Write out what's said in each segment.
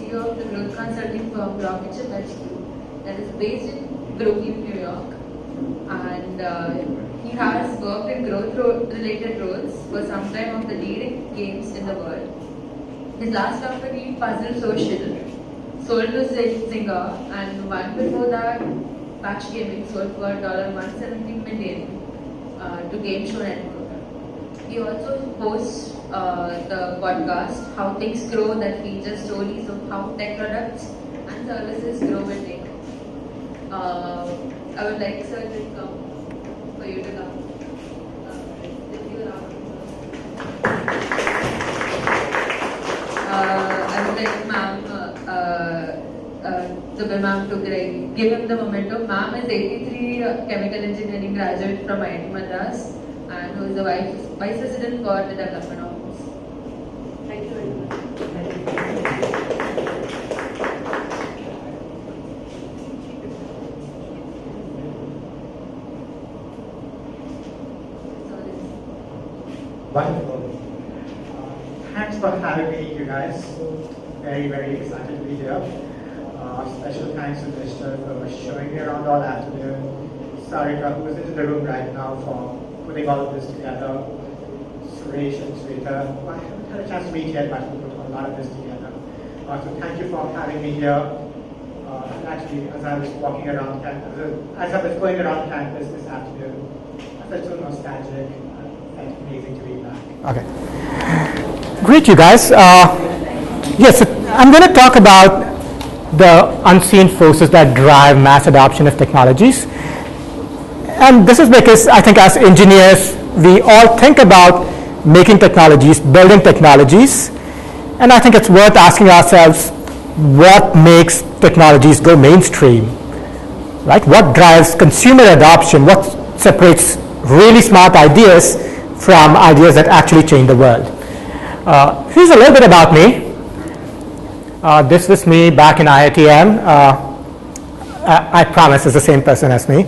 CEO of the growth consulting firm RocketShip that is based in Colloquium, New York. And he has worked in growth-related roles for some time of the leading games in the world. His last company, PuzzleSocial, sold to Zynga, and one before that, Patch Gaming, sold for $170 million to Game Show Network. He also hosts the podcast How Things Grow that features stories of how tech products and services grow and take off. I would like sir to come for you to come. If you allow me. I would like ma'am to give him the momentum. Ma'am is 83 chemical engineering graduate from IIT Madras and who is the vice president for the development office. Thank you very much. Wonderful. Thanks for having me, you guys. Very, very excited to be here. Special thanks to Mr. for showing me around all afternoon. Sarika, who is in the room right now, for putting all of this together. Suresh and Sweta, who I haven't had a chance to meet yet, but who put a lot of this together. So thank you for having me here. And actually, as I was walking around campus, as I was going around campus this afternoon, I felt so nostalgic. It's amazing to be back. Okay. Great, you guys. Yes, I'm going to talk about the unseen forces that drive mass adoption of technologies. And this is because I think as engineers, we all think about making technologies, building technologies. And I think it's worth asking ourselves, what makes technologies go mainstream? Right? What drives consumer adoption? What separates really smart ideas from ideas that actually change the world? Here's a little bit about me. This was me back in IITM. I promise it's the same person as me.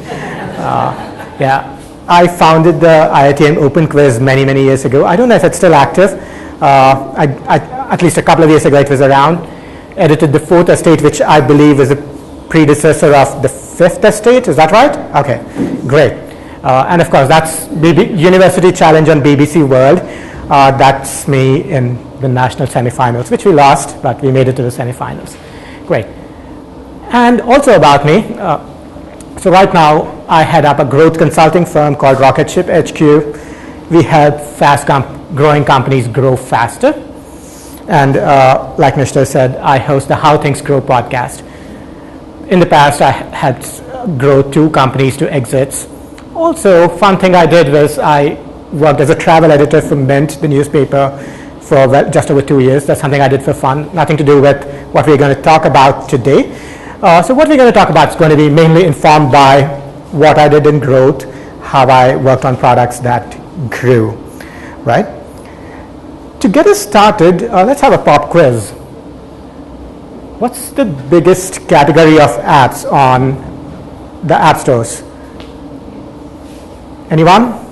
Yeah, I founded the IITM Open Quiz many, many years ago. I don't know if it's still active. At least a couple of years ago it was around. Edited the fourth estate, which I believe is a predecessor of the fifth estate. Is that right? Okay, great. And of course, that's University Challenge on BBC World. That's me in the national semifinals, which we lost, but we made it to the semifinals. Great. And also about me, so right now I head up a growth consulting firm called RocketShip HQ. We help fast-growing companies grow faster. And like Mr. said, I host the How Things Grow podcast. In the past, I had grown 2 companies to exits. Also, fun thing I did was I worked as a travel editor for Mint, the newspaper, for just over 2 years. That's something I did for fun, nothing to do with what we're going to talk about today. So what we're going to talk about is going to be mainly informed by what I did in growth, how I worked on products that grew, right? To get us started, let's have a pop quiz. What's the biggest category of apps on the app stores? Anyone?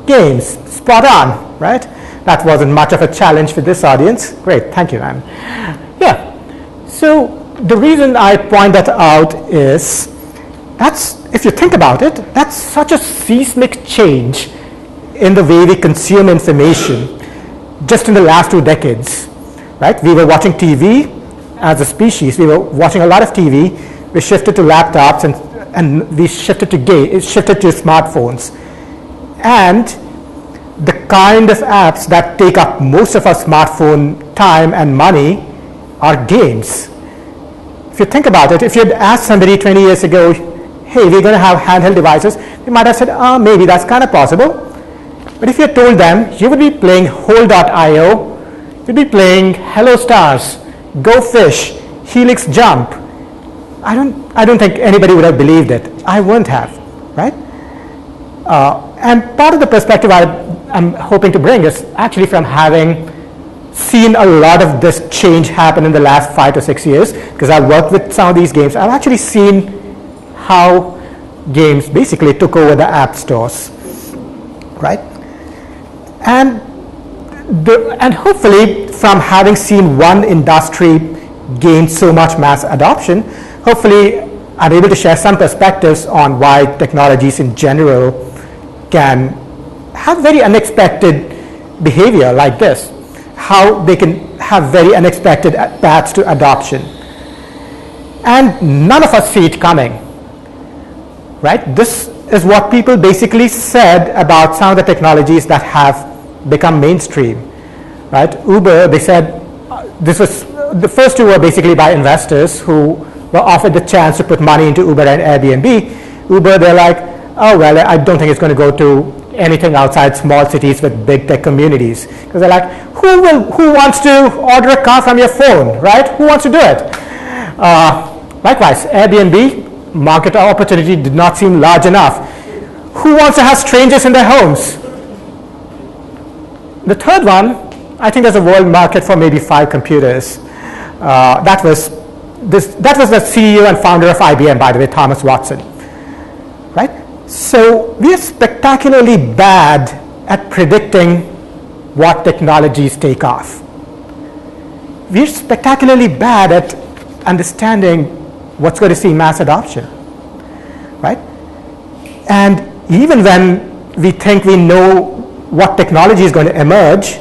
Games. Spot on, right? That wasn't much of a challenge for this audience. Great, thank you, man. Yeah, so the reason I point that out is if you think about it, that's such a seismic change in the way we consume information just in the last 2 decades, right? We were watching TV as a species. We were watching a lot of TV. We shifted to laptops and we shifted to smartphones. And the kind of apps that take up most of our smartphone time and money are games. If you think about it, if you'd asked somebody 20 years ago, hey, we're going to have handheld devices, they might have said, maybe that's kind of possible. But if you had told them, you would be playing Hole.io, you'd be playing Hello Stars, Go Fish, Helix Jump, I don't think anybody would have believed it. I wouldn't have, right? And part of the perspective I'm hoping to bring is actually from having seen a lot of this change happen in the last 5 to 6 years, because I've worked with some of these games. I've actually seen how games basically took over the app stores, right? And And hopefully, from having seen one industry gain so much mass adoption, hopefully I'm able to share some perspectives on why technologies in general can have very unexpected behavior like this, how they can have very unexpected paths to adoption. And none of us see it coming, right? This is what people basically said about some of the technologies that have become mainstream, right? Uber, they said, this was, the first two were basically by investors who were offered the chance to put money into Uber and Airbnb. Uber, they're like, oh, well, I don't think it's going to go to anything outside small cities with big tech communities. Because they're like, who wants to order a car from your phone, right? Who wants to do it? Likewise, Airbnb, market opportunity did not seem large enough. Who wants to have strangers in their homes? The third one, I think there's a world market for maybe 5 computers. That was the CEO and founder of IBM, by the way, Thomas Watson, right? So we are spectacularly bad at predicting what technologies take off. We're spectacularly bad at understanding what's going to see mass adoption, right? And even when we think we know what technology is going to emerge,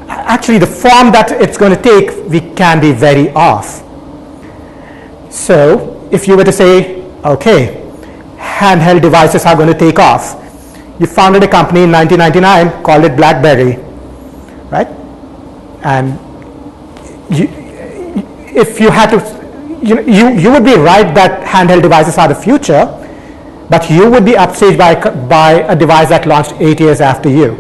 actually the form that it's going to take, we can be very off. So if you were to say, okay, handheld devices are going to take off. You founded a company in 1999, called it BlackBerry, right? And if you had to, you would be right that handheld devices are the future, but you would be upstaged by a device that launched 8 years after you,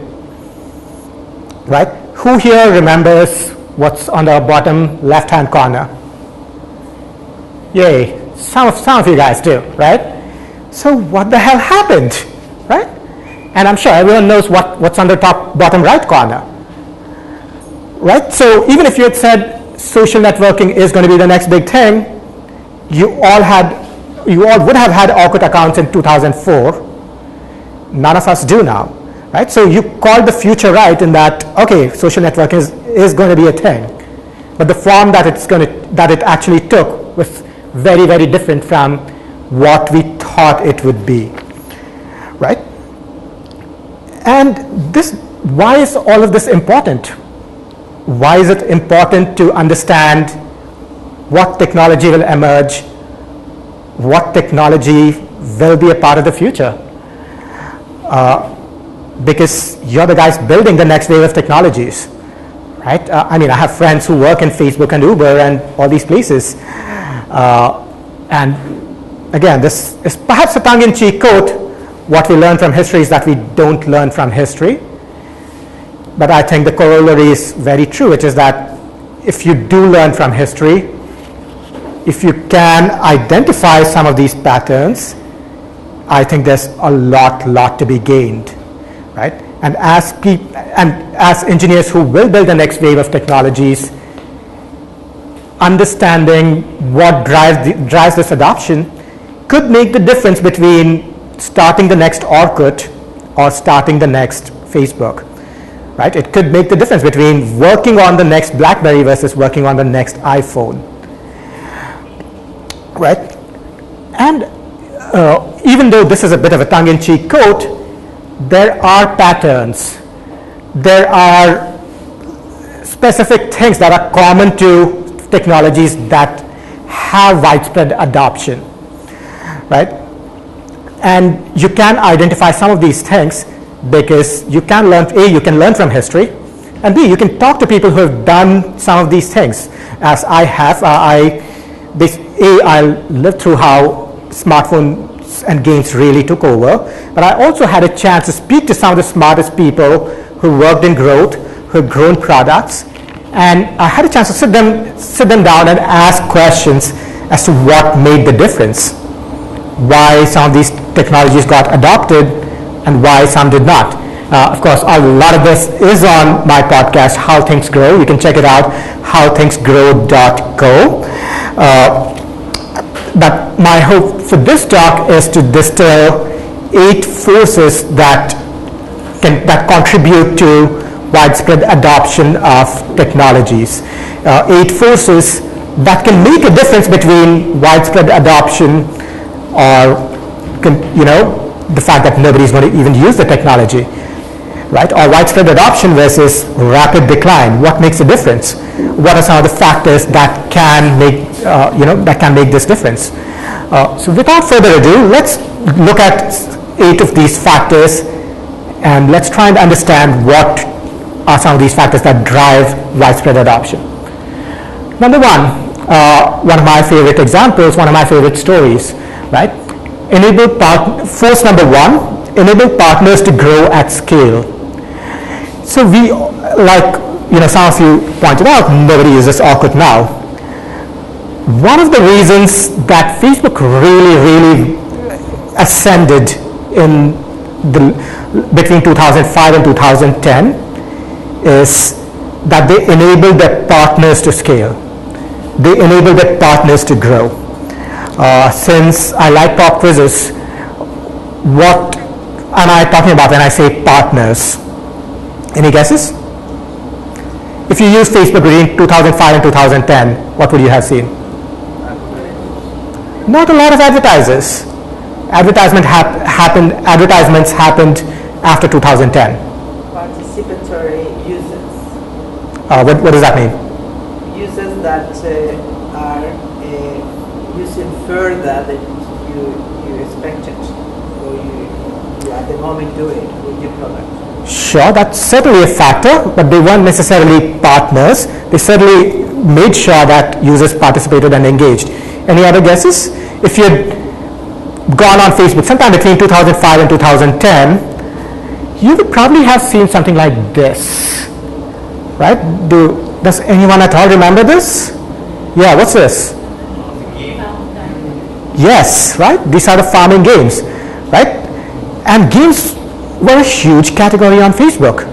right? Who here remembers what's on the bottom left-hand corner? Yay, some of you guys do, right? So what the hell happened, right? And I'm sure everyone knows what's on the bottom right corner, right? So even if you had said social networking is going to be the next big thing, you all would have had Orkut accounts in 2004. None of us do now, right? So you called the future right in that, okay, social networking is going to be a thing, but the form that it actually took was very, very different from what we thought it would be, right? And why is all of this important? Why is it important to understand what technology will emerge, what technology will be a part of the future? Because you're the guys building the next wave of technologies, right? I mean, I have friends who work in Facebook and Uber and all these places. And again, this is perhaps a tongue-in-cheek quote. What we learn from history is that we don't learn from history. But I think the corollary is very true, which is that if you do learn from history, if you can identify some of these patterns, I think there's a lot to be gained, right? And as engineers who will build the next wave of technologies, understanding what drives this adoption could make the difference between starting the next Orkut or starting the next Facebook, right? It could make the difference between working on the next BlackBerry versus working on the next iPhone, right? And even though this is a bit of a tongue-in-cheek quote, there are patterns. There are specific things that are common to technologies that have widespread adoption, right? And you can identify some of these things because you can learn, A, you can learn from history, and B, you can talk to people who have done some of these things, as I have. I lived through how smartphones and games really took over, but I also had a chance to speak to some of the smartest people who worked in growth, who have grown products, and I had a chance to sit them down and ask questions as to what made the difference, why some of these technologies got adopted and why some did not. Of course, a lot of this is on my podcast, How Things Grow. You can check it out, howthingsgrow.co. But my hope for this talk is to distill 8 forces that that contribute to widespread adoption of technologies. 8 forces that can make a difference between widespread adoption or the fact that nobody's going to even use the technology, right? Or widespread adoption versus rapid decline. What makes a difference? What are some of the factors that can make this difference? So without further ado, let's look at 8 of these factors, and let's try and understand what are some of these factors that drive widespread adoption. Number one of my favorite examples, one of my favorite stories, right? Force number 1, enable partners to grow at scale. So we, some of you pointed out, nobody uses Orkut now. One of the reasons that Facebook really ascended between 2005 and 2010 is that they enabled their partners to scale. They enabled their partners to grow. Since I like pop quizzes, what am I talking about when I say partners? Any guesses? If you use Facebook between 2005 and 2010, what would you have seen? Not a lot of advertisers. Advertisements happened after 2010. Participatory users. What does that mean? Users that are using further than you expected, or you at the moment doing with your product. Sure, that's certainly a factor, but they weren't necessarily partners. They certainly made sure that users participated and engaged. Any other guesses? If you had gone on Facebook sometime between 2005 and 2010, you would probably have seen something like this, right? Does anyone at all remember this? Yeah, what's this? Yes, right? These are the farming games, right? And games were a huge category on Facebook.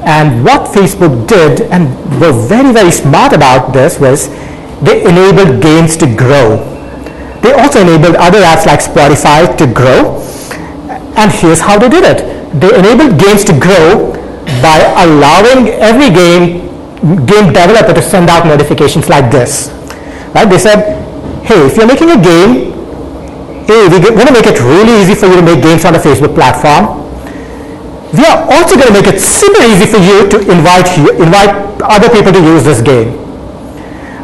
And what Facebook did, and were very smart about this, was they enabled games to grow. They also enabled other apps like Spotify to grow. And here's how they did it. They enabled games to grow by allowing every game developer to send out notifications like this. Right? They said, hey, if you're making a game, we're going to make it really easy for you to make games on the Facebook platform. We are also going to make it super easy for you to invite other people to use this game.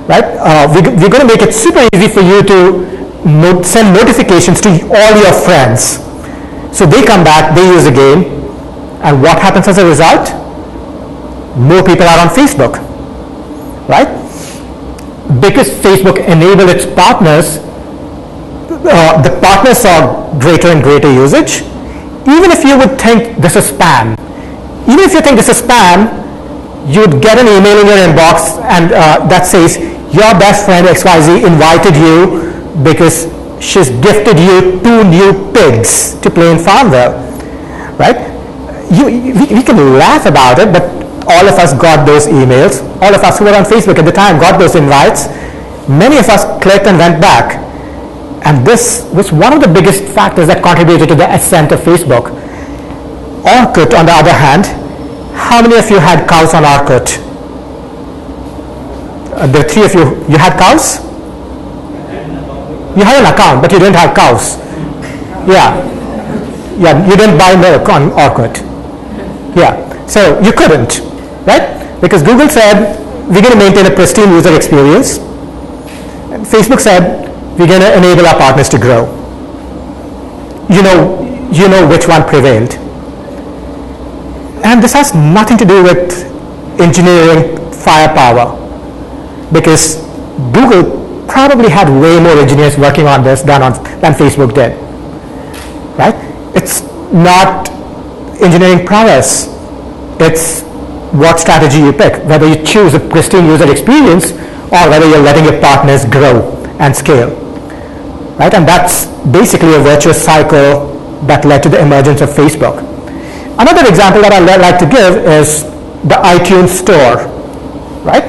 Right? We're going to make it super easy for you to send notifications to all your friends. So they come back, they use the game, and what happens as a result? More people are on Facebook. Right? Because Facebook enabled its partners, the partners saw greater and greater usage. Even if you would think this is spam, even if you think this is spam, you'd get an email in your inbox and that says, your best friend XYZ invited you because she's gifted you 2 new pigs to play in Farmville, right? We can laugh about it, but all of us got those emails. All of us who were on Facebook at the time got those invites. Many of us clicked and went back. And this was one of the biggest factors that contributed to the ascent of Facebook. Orkut, on the other hand, how many of you had cows on Orkut? The 3 of you had cows? You had an account, but you didn't have cows. Yeah, you didn't buy milk on Orkut. Yeah, so you couldn't, right? Because Google said, we're going to maintain a pristine user experience. And Facebook said, we're going to enable our partners to grow. You know which one prevailed. And this has nothing to do with engineering firepower, because Google probably had way more engineers working on this than Facebook did. Right? It's not engineering prowess. It's what strategy you pick, whether you choose a pristine user experience or whether you're letting your partners grow and scale. Right? And that's basically a virtuous cycle that led to the emergence of Facebook. Another example that I'd like to give is the iTunes Store. Right?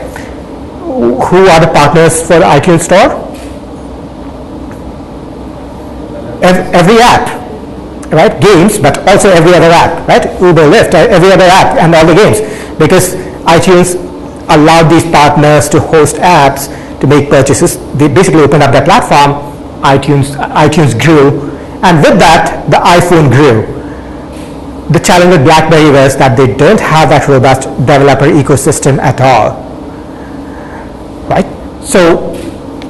Who are the partners for the iTunes Store? Every app. right? Games, but also every other app, right? Uber, Lyft, every other app and all the games, because iTunes allowed these partners to host apps to make purchases. They basically opened up their platform, iTunes grew, and with that, the iPhone grew. The challenge with BlackBerry was that they don't have that robust developer ecosystem at all, right? So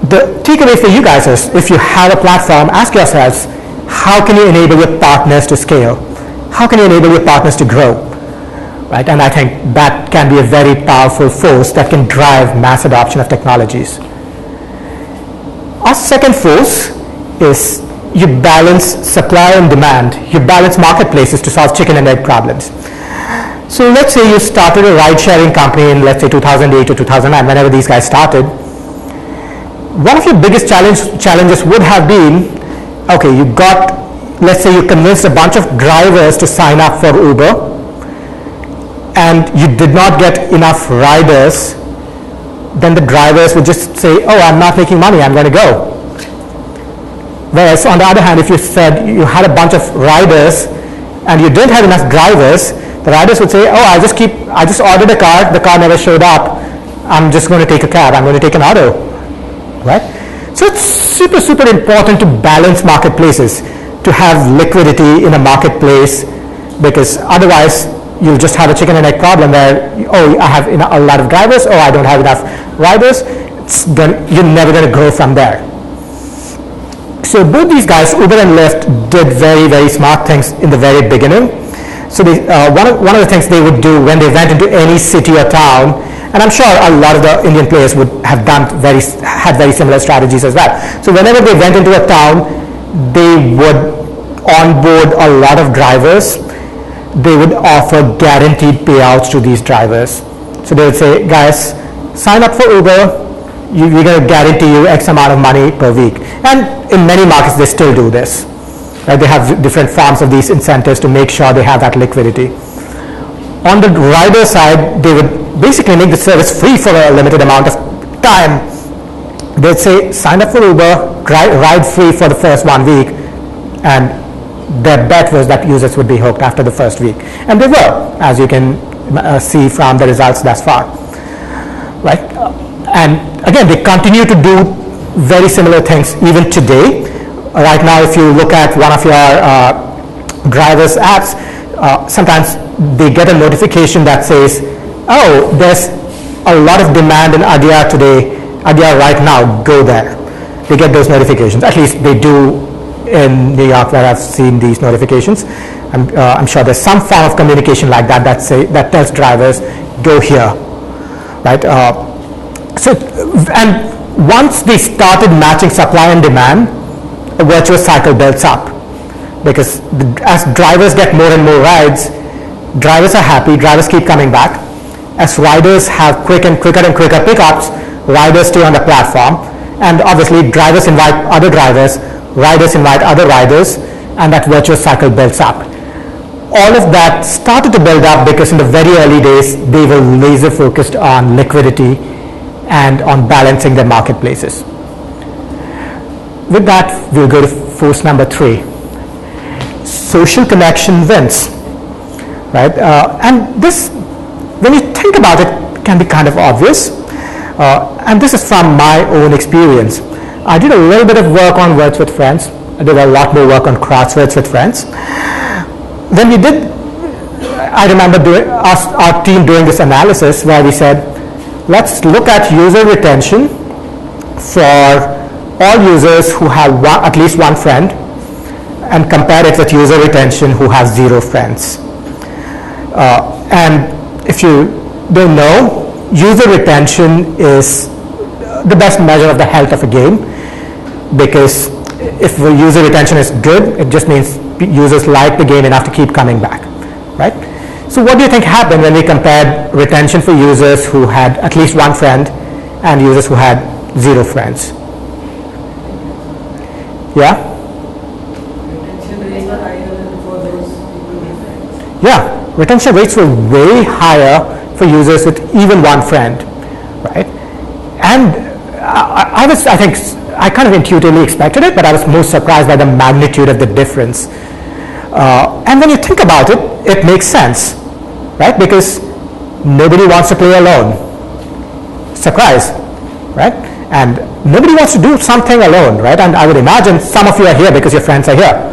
the takeaway for you guys is, if you have a platform, ask yourselves, how can you enable your partners to scale? How can you enable your partners to grow? Right? And I think that can be a very powerful force that can drive mass adoption of technologies. Our second force is you balance supply and demand. You balance marketplaces to solve chicken and egg problems. So let's say you started a ride-sharing company in, let's say, 2008 or 2009, whenever these guys started. One of your biggest challenges would have been, okay, let's say you convinced a bunch of drivers to sign up for Uber, and you did not get enough riders. Then the drivers would just say, oh, I'm not making money, I'm going to go. Whereas on the other hand, if you said you had a bunch of riders and you didn't have enough drivers, the riders would say, oh, I just ordered a car, the car never showed up, I'm just going to take a cab, I'm going to take an auto, right? So it's super, super important to balance marketplaces, to have liquidity in a marketplace, because otherwise you'll just have a chicken and egg problem where, oh, I have a lot of drivers, oh, I don't have enough riders. You're never going to grow from there. So both these guys, Uber and Lyft, did very, very smart things in the very beginning. So one of the things they would do when they went into any city or town, and I'm sure a lot of the Indian players would have had very similar strategies as well. So whenever they went into a town, they would onboard a lot of drivers. They would offer guaranteed payouts to these drivers. So they would say, guys, sign up for Uber, we're going to guarantee you X amount of money per week. And in many markets, they still do this. Right? They have different forms of these incentives to make sure they have that liquidity. On the rider side, they would basically make the service free for a limited amount of time. They'd say, sign up for Uber, ride free for the first 1 week, and their bet was that users would be hooked after the first week. And they were, as you can see from the results thus far. Right? And again, they continue to do very similar things even today. Right now, if you look at one of your drivers' apps, sometimes they get a notification that says, oh, there's a lot of demand in Adyar today, Adyar right now, go there. They get those notifications. At least they do in New York, where I've seen these notifications. I'm sure there's some form of communication like that that tells drivers, go here, right? And once they started matching supply and demand, a virtuous cycle builds up, because as drivers get more and more rides, drivers are happy, drivers keep coming back. As riders have quicker and quicker pickups, riders stay on the platform, and obviously drivers invite other drivers, riders invite other riders, and that virtuous cycle builds up. All of that started to build up because in the very early days, they were laser focused on liquidity and on balancing their marketplaces. With that, we'll go to force number 3. Social connection wins, right? And this, when you think about it, can be kind of obvious. And this is from my own experience. I did a little bit of work on Words with Friends. I did a lot more work on crosswords with friends. When we did, I remember our team doing this analysis where we said, let's look at user retention for all users who have at least one friend and compare it with user retention who have 0 friends. And if you don't know, user retention is the best measure of the health of a game, because if the user retention is good, it just means users like the game enough to keep coming back, right? So what do you think happened when we compared retention for users who had at least one friend and users who had 0 friends? Yeah? Retention rates are higher than for those people with friends. Yeah, retention rates were way higher for users with even one friend, right? And I think I kind of intuitively expected it, but I was most surprised by the magnitude of the difference. And when you think about it, it makes sense, right? Because nobody wants to play alone. Surprise, right? And nobody wants to do something alone, right? And I would imagine some of you are here because your friends are here.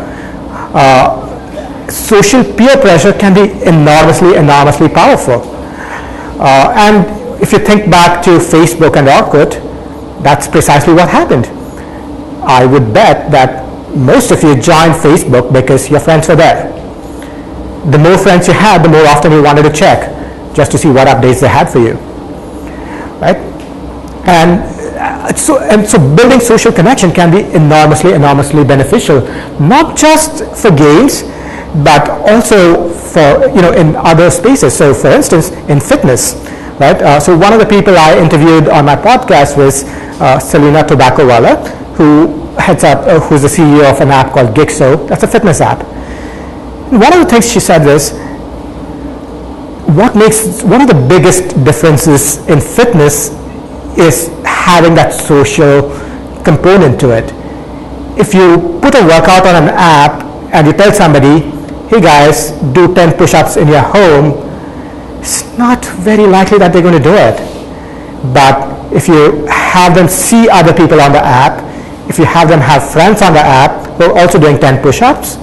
Social peer pressure can be enormously powerful. And if you think back to Facebook and Orkut, that's precisely what happened. I would bet that most of you joined Facebook because your friends were there. The more friends you had, the more often you wanted to check just to see what updates they had for you, right? And so building social connection can be enormously beneficial, not just for games, but also for, in other spaces. So for instance, in fitness, right? So one of the people I interviewed on my podcast was Selena Tobacco-Walla, who's the CEO of an app called Gixo. That's a fitness app. And one of the things she said was, one of the biggest differences in fitness is having that social component to it. If you put a workout on an app and you tell somebody, hey guys, do 10 push-ups in your home, it's not very likely that they're going to do it. But if you have them see other people on the app, if you have them have friends on the app who are also doing 10 push-ups,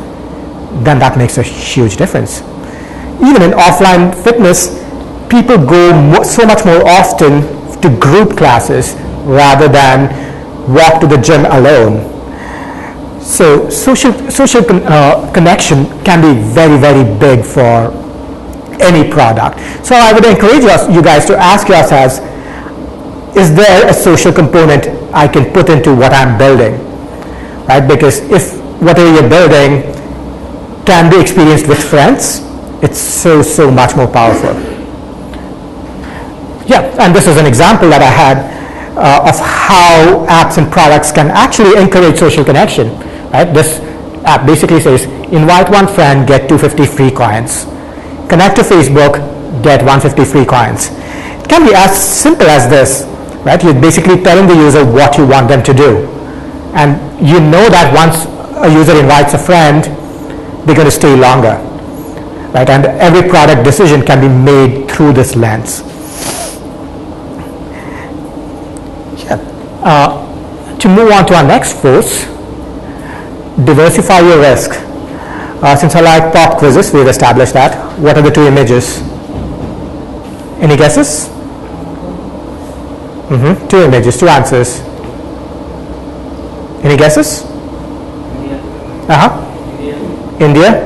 then that makes a huge difference. Even in offline fitness, people go so much more often to group classes rather than walk to the gym alone. So social connection can be very big for any product. So I would encourage you guys to ask yourselves, is there a social component I can put into what I'm building, right? Because if whatever you're building can be experienced with friends, it's so much more powerful. Yeah, and this is an example that I had of how apps and products can actually encourage social connection, right? This app basically says, invite one friend, get 250 free coins. Connect to Facebook, get 150 free coins. It can be as simple as this, right? You're basically telling the user what you want them to do. And you know that once a user invites a friend, they're going to stay longer, right? And every product decision can be made through this lens. To move on to our next force, diversify your risk. Since I like pop quizzes, we've established that. What are the two images? Any guesses? Two images, two answers. Any guesses? India.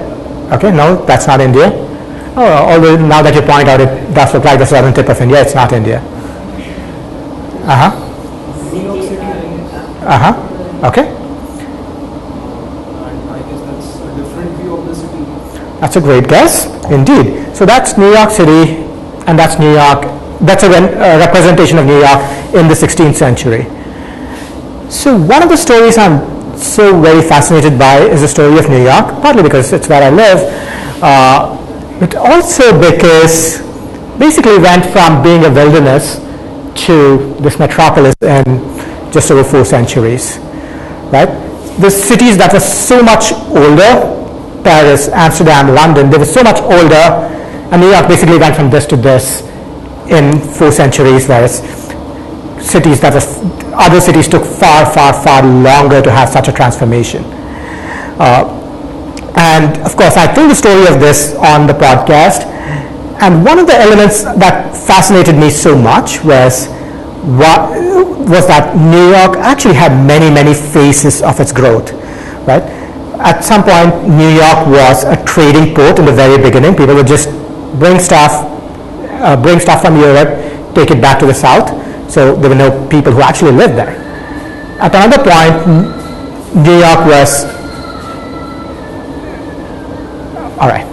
Okay, no, that's not India. Oh, although now that you point out it does look like the southern tip of India, it's not India. Okay. I guess that's a different view of the city. That's a great guess, indeed. So that's New York City, and that's New York. That's a representation of New York in the 16th century. So one of the stories I'm so very fascinated by is the story of New York, partly because it's where I live, but also because basically went from being a wilderness to this metropolis in just over 4 centuries, right? The cities that were so much older, Paris, Amsterdam, London, they were so much older, and New York basically went from this to this in 4 centuries, whereas cities that was, other cities took far longer to have such a transformation. And of course, I told the story of this on the podcast, and one of the elements that fascinated me so much was that New York actually had many phases of its growth, right? At some point, New York was a trading port in the very beginning. People would just bring stuff from Europe, take it back to the south. So there were no people who actually lived there. At another point, New York was, all right.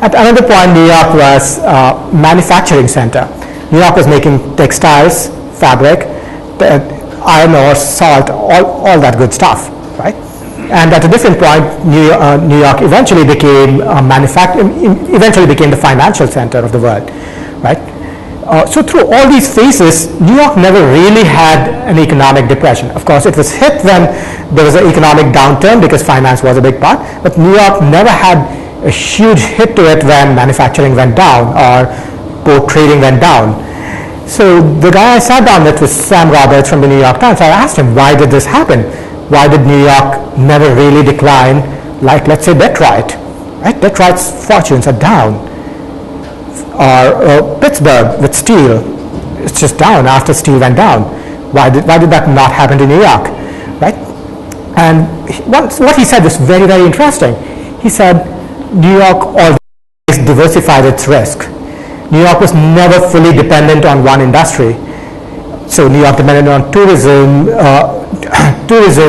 At another point, New York was a manufacturing center. New York was making textiles, fabric, iron ore, salt, all that good stuff, right? And at a different point, New York eventually became the financial center of the world, right? So through all these phases, New York never really had an economic depression. Of course, it was hit when there was an economic downturn because finance was a big part, but New York never had a huge hit to it when manufacturing went down or port trading went down. So the guy I sat down with was Sam Roberts from the New York Times. I asked him, why did this happen? Why did New York never really decline like, let's say, Detroit? Right? Detroit's fortunes are down. Or Pittsburgh with steel, it's just down after steel went down. Why did that not happen to New York, right? And what he said was very, very interesting. He said New York always diversified its risk. New York was never fully dependent on one industry. So New York depended on tourism,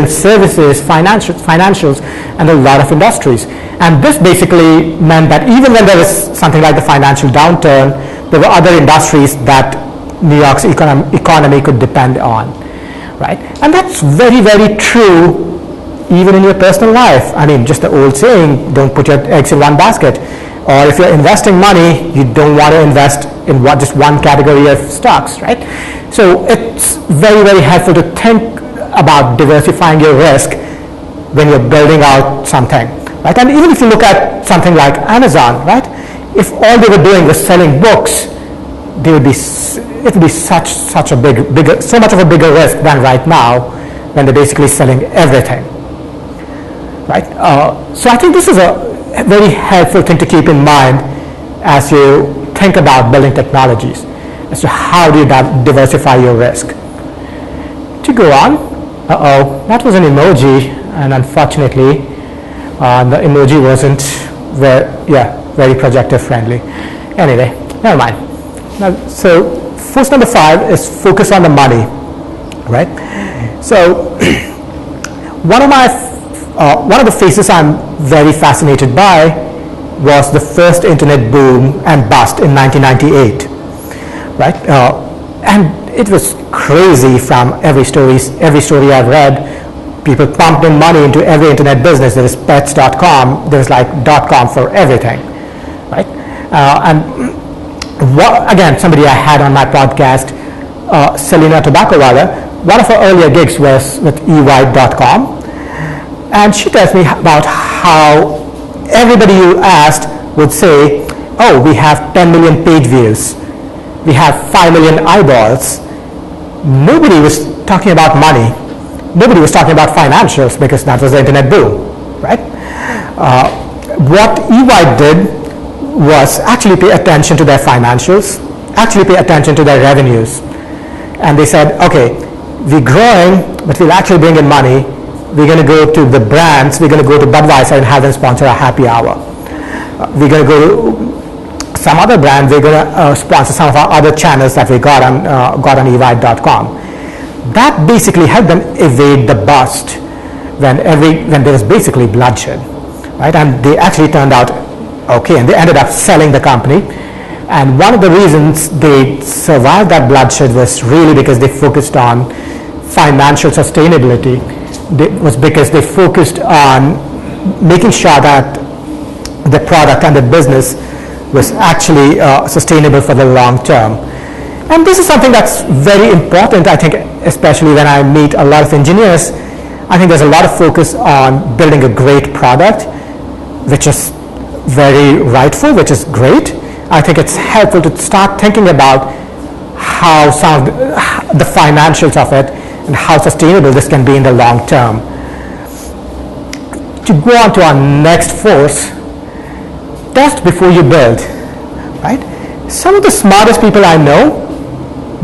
services, financials, and a lot of industries. And this basically meant that even when there was something like the financial downturn, there were other industries that New York's economy could depend on, right? And that's very, very true even in your personal life. I mean, just the old saying, don't put your eggs in one basket. Or if you're investing money, you don't want to invest in just one category of stocks, right? So it's very, very helpful to think about diversifying your risk when you're building out something, right? And even if you look at something like Amazon, right? If all they were doing was selling books, it would be such a so much of a bigger risk than right now when they're basically selling everything, right? So I think this is a very helpful thing to keep in mind as you think about building technologies as to how do you diversify your risk. To go on, that was an emoji, and unfortunately the emoji wasn't very projector friendly. Anyway, never mind. Now, so force number 5 is focus on the money, right? So one of the phases I'm very fascinated by was the first internet boom and bust in 1998, right? And it was crazy from every story I've read. People pumped in money into every internet business. There was pets.com, there was like .com for everything, right? Again, somebody I had on my podcast, Selena Tobacowala, one of her earlier gigs was with EY.com. And she tells me about how everybody you asked would say, oh, we have 10 million page views. We have 5 million eyeballs. Nobody was talking about money. Nobody was talking about financials because that was the internet boom, right? What EY did was actually pay attention to their financials, actually pay attention to their revenues. And they said, okay, we're growing, but we'll actually bring in money. We're going to go to the brands. We're going to go to Budweiser and have them sponsor a happy hour. We're going to go to some other brand. We're going to sponsor some of our other channels that we got on EY.com. That basically helped them evade the bust when there was basically bloodshed, right? And they actually turned out okay, and they ended up selling the company. And one of the reasons they survived that bloodshed was really because they focused on financial sustainability. Was because they focused on making sure that the product and the business was actually sustainable for the long term. And this is something that's very important, I think, especially when I meet a lot of engineers. I think there's a lot of focus on building a great product, which is very rightful, which is great. I think it's helpful to start thinking about how some of the financials of it and how sustainable this can be in the long term. To go on to our next force, test before you build, right? Some of the smartest people I know,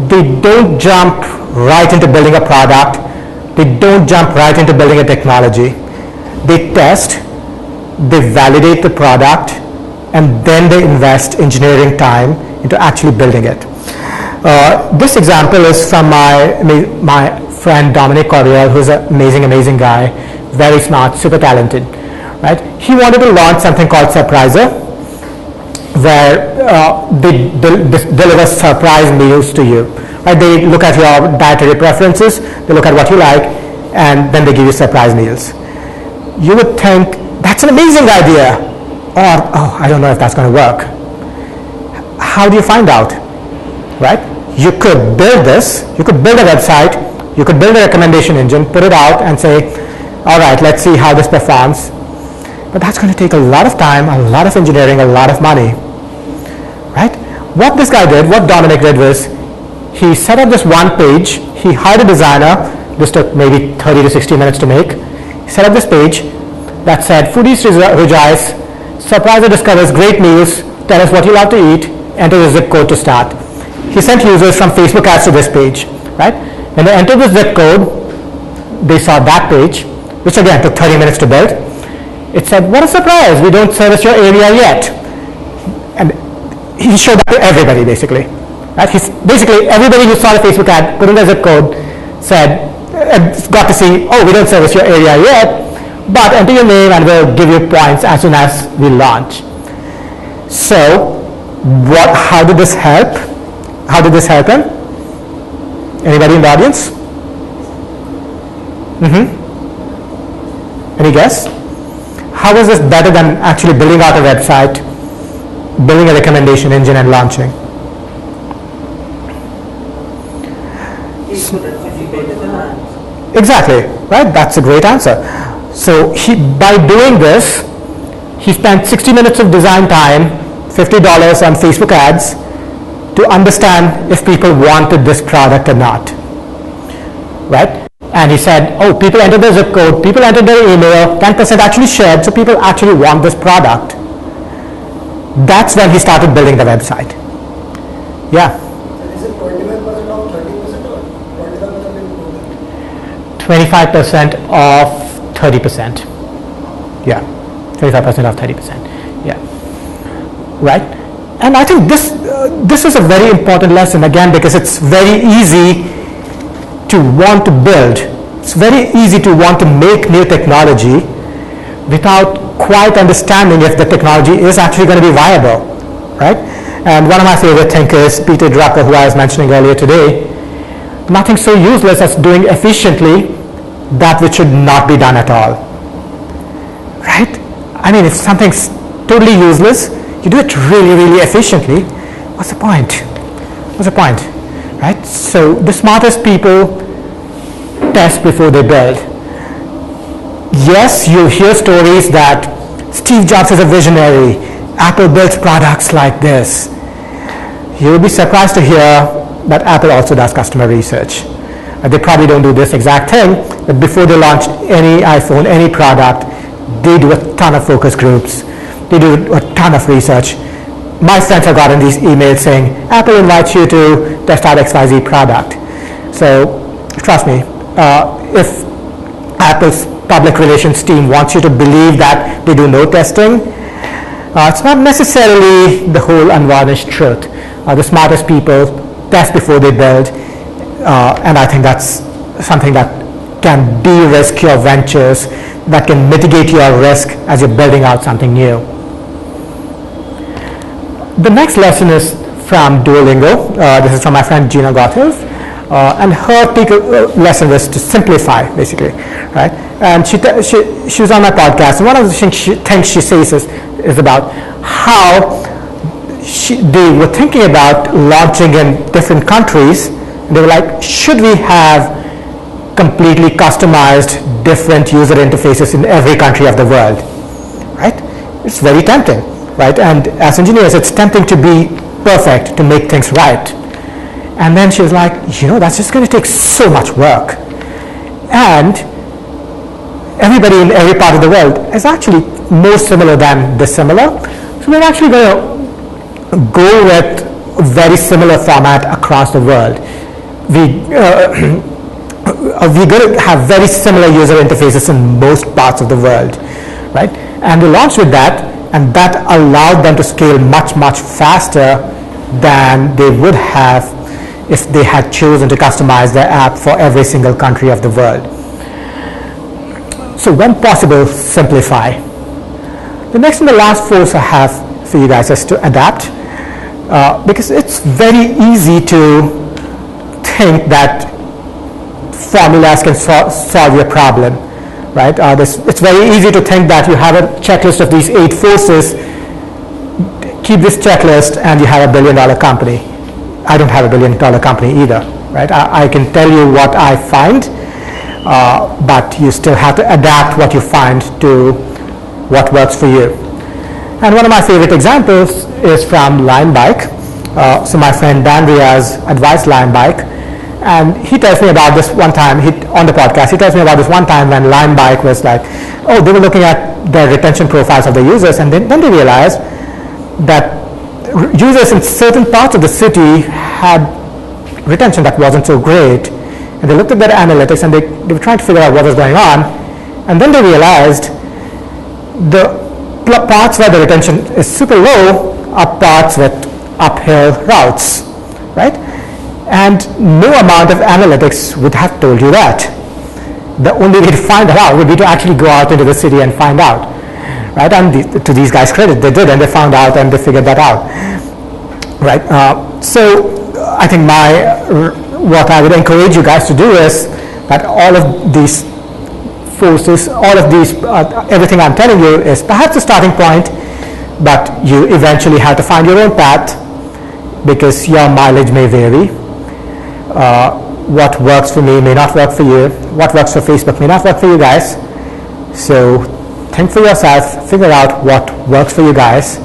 they don't jump right into building a product. They don't jump right into building a technology. They test, they validate the product, and then they invest engineering time into actually building it. This example is from my friend Dominic Corriel, who's an amazing guy, very smart, super talented, right? He wanted to launch something called Surpriser, where they deliver surprise meals to you, right? They look at your dietary preferences, they look at what you like, and then they give you surprise meals. You would think, that's an amazing idea, or, oh, I don't know if that's going to work. How do you find out? right? You could build this, you could build a website, you could build a recommendation engine, put it out and say, all right, let's see how this performs. But that's going to take a lot of time, a lot of engineering, a lot of money, right? What this guy did, what Dominic did was, he set up this one page, he hired a designer, this took maybe 30 to 60 minutes to make. He set up this page that said, foodies rejoice, surpriser discovers great meals, tell us what you love to eat, enter the zip code to start. He sent users from Facebook ads to this page, right? When they entered the zip code, they saw that page, which again took 30 minutes to build. It said, what a surprise, we don't service your area yet. And he showed that to everybody, basically. Right? Basically, everybody who saw the Facebook ad, put in the zip code, said, got to see, oh, we don't service your area yet, but enter your name and we'll give you points as soon as we launch. So, how did this help? How did this help him? Anybody in the audience? Any guess? How was this better than actually building out a website, building a recommendation engine and launching? He could anticipate the demand. Exactly, right? That's a great answer. So by doing this, he spent 60 minutes of design time, $50 on Facebook ads, to understand if people wanted this product or not, right? And he said, oh, people entered their zip code, people entered their email, 10% actually shared, so people actually want this product. That's when he started building the website. Yeah? So is it 25% off 30% or 25% in total? 25% off 30%. Yeah, 25% off 30%. Yeah, right? And I think this is a very important lesson, again, because it's very easy to want to build. It's very easy to want to make new technology without quite understanding if the technology is actually going to be viable, right? And one of my favorite thinkers, Peter Drucker, who I was mentioning earlier today, nothing so useless as doing efficiently that which should not be done at all, right? I mean, if something's totally useless, you do it really, really efficiently, what's the point? What's the point, right? So the smartest people test before they build. Yes, you hear stories that Steve Jobs is a visionary, Apple builds products like this. You will be surprised to hear that Apple also does customer research. They probably don't do this exact thing, but before they launch any iPhone, any product, they do a ton of focus groups. They do a ton of research. My friends have gotten these emails saying, Apple invites you to test out XYZ product. So trust me, if Apple's public relations team wants you to believe that they do no testing, it's not necessarily the whole unvarnished truth. The smartest people test before they build, and I think that's something that can de-risk your ventures, that can mitigate your risk as you're building out something new. The next lesson is from Duolingo. This is from my friend Gina Gottlieb. And her lesson was to simplify, basically, right? And she was on my podcast, and one of the things she says is about how they were thinking about launching in different countries. They were like, should we have completely customized different user interfaces in every country of the world, right? It's very tempting, right? And as engineers, it's tempting to be perfect, to make things right. And then she was like, that's just going to take so much work. And everybody in every part of the world is actually more similar than dissimilar. So we're actually going to go with a very similar format across the world. We're going to have very similar user interfaces in most parts of the world, right? And they launched with that, and that allowed them to scale much, much faster than they would have if they had chosen to customize their app for every single country of the world. So when possible, simplify. The next and the last force I have for you guys is to adapt, because it's very easy to think that formulas can solve your problem, right? It's very easy to think that you have a checklist of these 8 forces, keep this checklist, and you have $1 billion company. I don't have a $1 billion company either, right? I can tell you what I find, but you still have to adapt what you find to what works for you. And one of my favorite examples is from Lime Bike. So my friend Dan Riaz advised Lime Bike, and he tells me about this one time, on the podcast, he tells me about this one time when Lime Bike was like, oh, they were looking at the retention profiles of the users, and then they realized that users in certain parts of the city had retention that wasn't so great. And they looked at their analytics and they were trying to figure out what was going on. And then they realized the parts where the retention is super low are parts with uphill routes, right? And no amount of analytics would have told you that. The only way to find that out would be to actually go out into the city and find out, right? And to these guys' credit, they did, and they found out and they figured that out, right? So I think what I would encourage you guys to do is that all of these forces, all of these, everything I'm telling you is perhaps a starting point, but you eventually have to find your own path because your mileage may vary. What works for me may not work for you. What works for Facebook may not work for you guys. So think for yourself, figure out what works for you guys.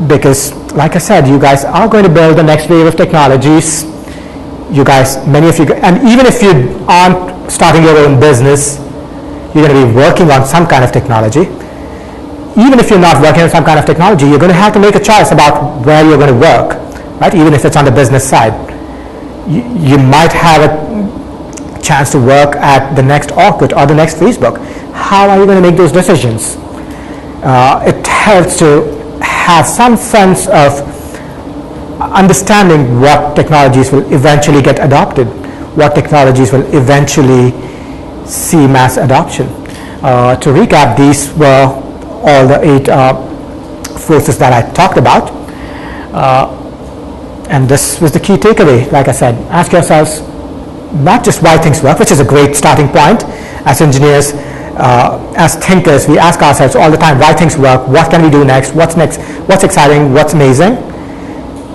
Because like I said, you guys are going to build the next wave of technologies. You guys, many of you, and even if you aren't starting your own business, you're going to be working on some kind of technology. Even if you're not working on some kind of technology, you're going to have to make a choice about where you're going to work, right? Even if it's on the business side. You might have a chance to work at the next Orkut or the next Facebook. How are you going to make those decisions? It helps to have some sense of understanding what technologies will eventually get adopted, what technologies will eventually see mass adoption. To recap, these were all the 8 forces that I talked about. And this was the key takeaway. Like I said, ask yourselves not just why things work, which is a great starting point. As engineers, as thinkers, we ask ourselves all the time why things work, what can we do next, what's exciting, what's amazing.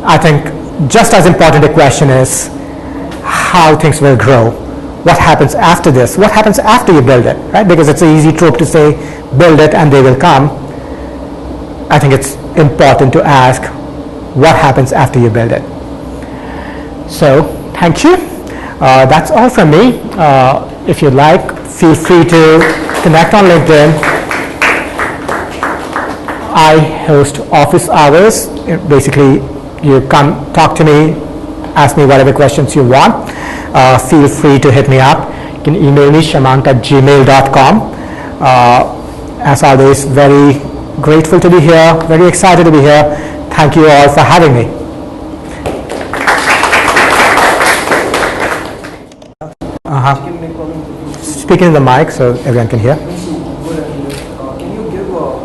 I think just as important a question is how things will grow. What happens after this? What happens after you build it, right? Because it's an easy trope to say, build it and they will come. I think it's important to ask, what happens after you build it? So, thank you. That's all from me. If you'd like, feel free to connect on LinkedIn. I host office hours. Basically, you come talk to me, ask me whatever questions you want. Feel free to hit me up. You can email me, shamanth@gmail.com. As always, very grateful to be here, very excited to be here. Thank you all for having me. Speaking in the mic so everyone can hear. Can you give the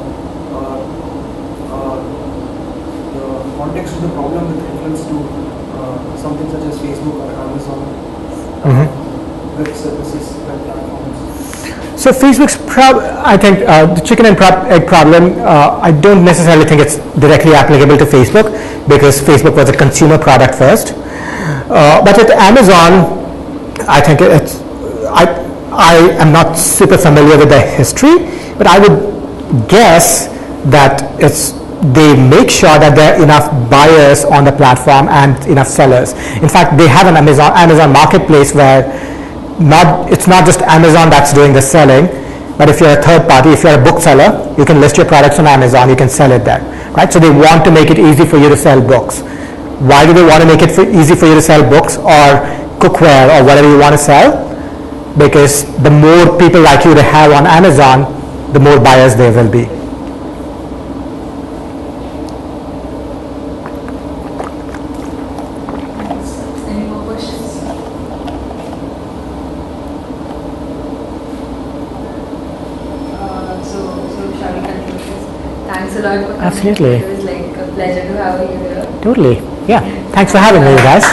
context of the problem with reference to something such as Facebook or Amazon, web services, web platforms? So Facebook's I think the chicken and egg problem, I don't necessarily think it's directly applicable to Facebook because Facebook was a consumer product first. But with Amazon, I think I am not super familiar with the history, but I would guess that they make sure that there are enough buyers on the platform and enough sellers. In fact, they have an Amazon marketplace where it's not just Amazon that's doing the selling, but if you're a third party, if you're a bookseller, you can list your products on Amazon, you can sell it there, right? So they want to make it easy for you to sell books. Why do they want to make it easy for you to sell books or cookware or whatever you want to sell? Because the more people like you they have on Amazon, the more buyers there will be. Any more questions? So shall we conclude this? Thanks a lot for coming. Absolutely. It was like a pleasure to have you here. Totally. Yeah. Thanks for having me, you guys.